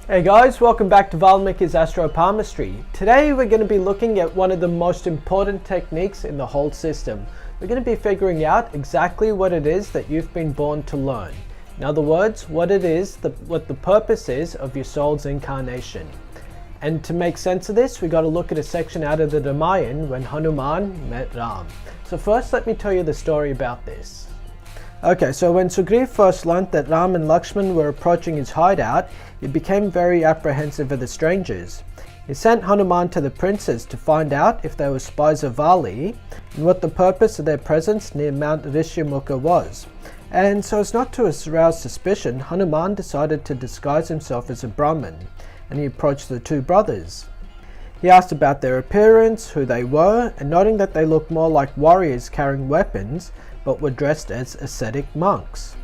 Hey guys, welcome back to Valmiki's Astropalmistry. Today we're going to be looking at one of the most important techniques in the whole system. We're going to be figuring out exactly what it is that you've been born to learn. In other words, what it is, what the purpose is of your soul's incarnation. And to make sense of this, we got to look at a section out of the Ramayana when Hanuman met Ram. So first let me tell you the story about this. Okay, so when Sugriv first learnt that Ram and Lakshman were approaching his hideout, he became very apprehensive of the strangers. He sent Hanuman to the princes to find out if they were spies of Vali and what the purpose of their presence near Mount Rishyamukha was. And so as not to arouse suspicion, Hanuman decided to disguise himself as a Brahmin, and he approached the two brothers. He asked about their appearance, who they were, and noting that they looked more like warriors carrying weapons, but were dressed as ascetic monks.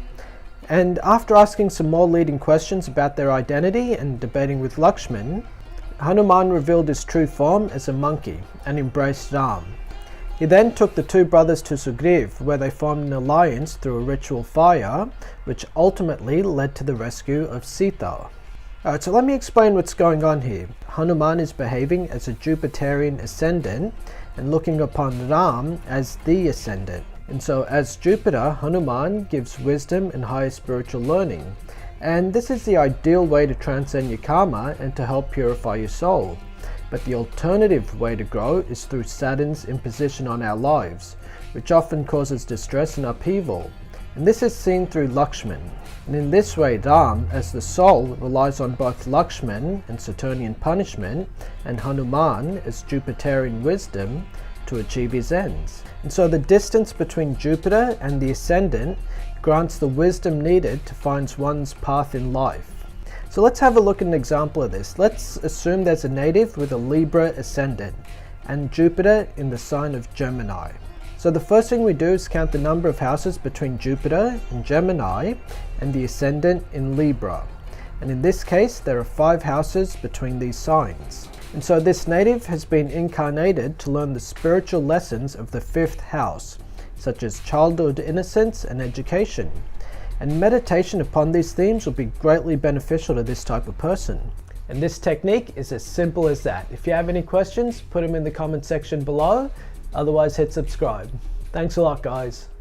And after asking some more leading questions about their identity and debating with Lakshman, Hanuman revealed his true form as a monkey and embraced Ram. He then took the two brothers to Sugriv, where they formed an alliance through a ritual fire, which ultimately led to the rescue of Sita. Alright, so let me explain what's going on here. Hanuman is behaving as a Jupiterian ascendant and looking upon Ram as the ascendant. And so as Jupiter, Hanuman gives wisdom and higher spiritual learning. And this is the ideal way to transcend your karma and to help purify your soul. But the alternative way to grow is through Saturn's imposition on our lives, which often causes distress and upheaval. And this is seen through Lakshman. And in this way, Ram, as the soul, relies on both Lakshman and Saturnian punishment, and Hanuman as Jupiterian wisdom to achieve his ends. And so the distance between Jupiter and the ascendant grants the wisdom needed to find one's path in life. So let's have a look at an example of this. Let's assume there's a native with a Libra ascendant and Jupiter in the sign of Gemini. So the first thing we do is count the number of houses between Jupiter and Gemini and the ascendant in Libra. And in this case, there are 5 houses between these signs. And so this native has been incarnated to learn the spiritual lessons of the 5th house, such as childhood innocence and education. And meditation upon these themes will be greatly beneficial to this type of person. And this technique is as simple as that. If you have any questions, put them in the comment section below. Otherwise, hit subscribe. Thanks a lot, guys.